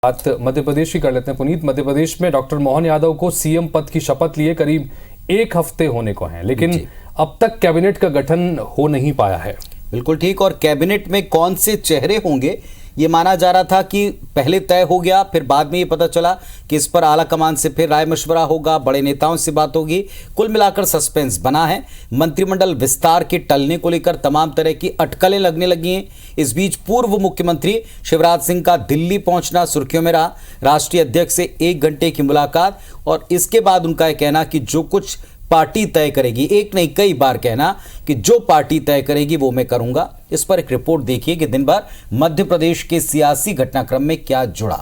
बात मध्य प्रदेश की कर लेते हैं पुनीत। मध्य प्रदेश में डॉक्टर मोहन यादव को सीएम पद की शपथ लिए करीब एक हफ्ते होने को हैं, लेकिन अब तक कैबिनेट का गठन हो नहीं पाया है। बिल्कुल ठीक। और कैबिनेट में कौन से चेहरे होंगे ये माना जा रहा था कि पहले तय हो गया, फिर बाद में ये पता चला कि इस पर आला कमान से फिर राय मशवरा होगा, बड़े नेताओं से बात होगी। कुल मिलाकर सस्पेंस बना है। मंत्रिमंडल विस्तार के टलने को लेकर तमाम तरह की अटकलें लगने लगी हैं। इस बीच पूर्व मुख्यमंत्री शिवराज सिंह का दिल्ली पहुंचना सुर्खियों में रहा। राष्ट्रीय अध्यक्ष से 1 घंटे की मुलाकात और इसके बाद उनका यह कहना कि जो कुछ पार्टी तय करेगी, एक नहीं कई बार कहना कि जो पार्टी तय करेगी वो मैं करूंगा। इस पर एक रिपोर्ट देखिए कि दिन भर मध्य प्रदेश के सियासी घटनाक्रम में क्या जुड़ा।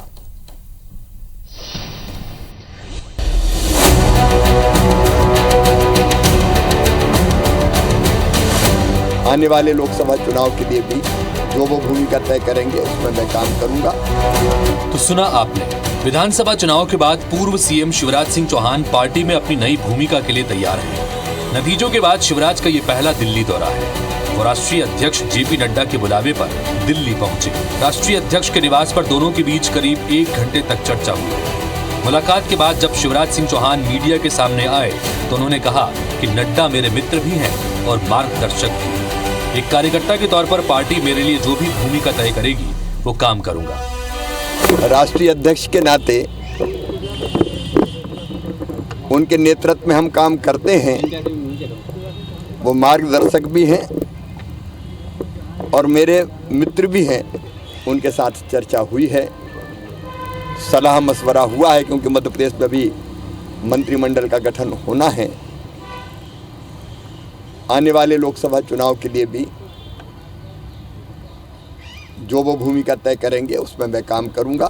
आने वाले लोकसभा चुनाव के लिए भी जो वो भूमिका तय करेंगे उसमें मैं काम करूंगा। तो सुना आपने, विधानसभा चुनाव के बाद पूर्व सीएम शिवराज सिंह चौहान पार्टी में अपनी नई भूमिका के लिए तैयार हैं। नतीजों के बाद शिवराज का ये पहला दिल्ली दौरा है। वो राष्ट्रीय अध्यक्ष जेपी नड्डा के बुलावे पर दिल्ली पहुंचे। राष्ट्रीय अध्यक्ष के निवास पर दोनों के बीच करीब 1 घंटे तक चर्चा हुई। मुलाकात के बाद जब शिवराज सिंह चौहान मीडिया के सामने आए तो उन्होंने कहा कि नड्डा मेरे मित्र भी हैं और मार्गदर्शक भी। एक कार्यकर्ता के तौर पर पार्टी मेरे लिए जो भी भूमिका तय करेगी वो काम करूंगा। राष्ट्रीय अध्यक्ष के नाते उनके नेतृत्व में हम काम करते हैं। वो मार्गदर्शक भी हैं और मेरे मित्र भी हैं। उनके साथ चर्चा हुई है, सलाह मशवरा हुआ है, क्योंकि मध्य प्रदेश में भी मंत्रिमंडल का गठन होना है। आने वाले लोकसभा चुनाव के लिए भी जो वो भूमिका तय करेंगे उसमें मैं काम करूंगा।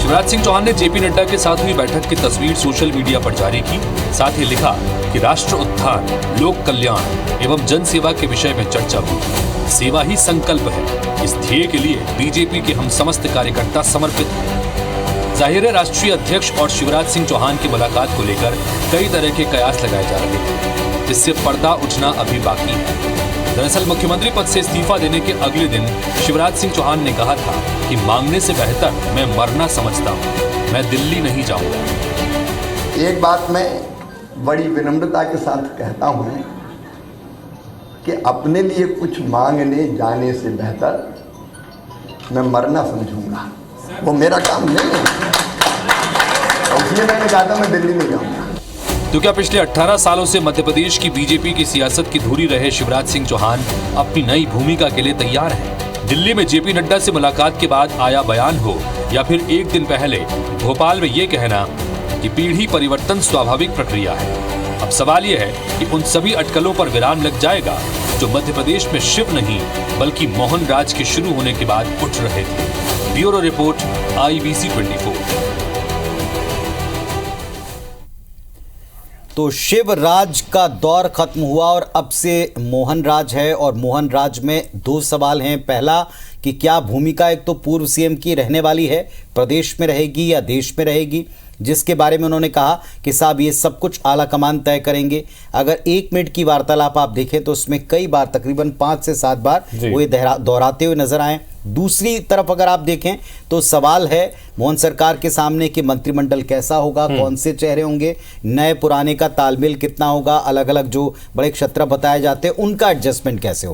शिवराज सिंह चौहान ने जेपी नड्डा के साथ हुई बैठक की तस्वीर सोशल मीडिया पर जारी की। साथ ही लिखा कि राष्ट्र उत्थान, लोक कल्याण एवं जन सेवा के विषय में चर्चा हुई। सेवा ही संकल्प है। इस ध्येय के लिए बीजेपी के हम समस्त कार्यकर्ता समर्पित हैं। जाहिर है, राष्ट्रीय अध्यक्ष और शिवराज सिंह चौहान की मुलाकात को लेकर कई तरह के कयास लगाए जा रहे हैं, जिससे पर्दा उठना अभी बाकी है। दरअसल मुख्यमंत्री पद से इस्तीफा देने के अगले दिन शिवराज सिंह चौहान ने कहा था कि मांगने से बेहतर मैं मरना समझता हूं, मैं दिल्ली नहीं जाऊंगा। एक बात मैं बड़ी विनम्रता के साथ कहता हूं कि अपने लिए कुछ मांगने जाने से बेहतर मैं मरना समझूंगा। वो मेरा काम नहीं है, इसलिए मैंने कहा था मैं दिल्ली नहीं जाऊंगा। तो क्या पिछले 18 सालों से मध्य प्रदेश की बीजेपी की सियासत की धुरी रहे शिवराज सिंह चौहान अपनी नई भूमिका के लिए तैयार हैं? दिल्ली में जेपी नड्डा से मुलाकात के बाद आया बयान हो या फिर एक दिन पहले भोपाल में ये कहना कि पीढ़ी परिवर्तन स्वाभाविक प्रक्रिया है। अब सवाल यह है कि उन सभी अटकलों पर विराम लग जाएगा जो मध्य प्रदेश में शिव नहीं बल्कि मोहन राज के शुरू होने के बाद उठ रहे थे। Bureau report, IBC 24। तो शिवराज का दौर खत्म हुआ और अब से मोहन राज है। और मोहन राज में 2 सवाल हैं। पहला कि क्या भूमिका एक तो पूर्व सीएम की रहने वाली है, प्रदेश में रहेगी या देश में रहेगी, जिसके बारे में उन्होंने कहा कि साहब ये सब कुछ आला कमान तय करेंगे। अगर 1 मिनट की वार्तालाप आप देखें तो उसमें कई बार, तकरीबन 5 से 7 बार वो दोहराते हुए नजर आए। दूसरी तरफ अगर आप देखें तो सवाल है मोहन सरकार के सामने कि मंत्रिमंडल कैसा होगा, कौन से चेहरे होंगे, नए पुराने का तालमेल कितना होगा, अलग अलग जो बड़े क्षत्र बताए जाते हैं उनका एडजस्टमेंट कैसे होगा।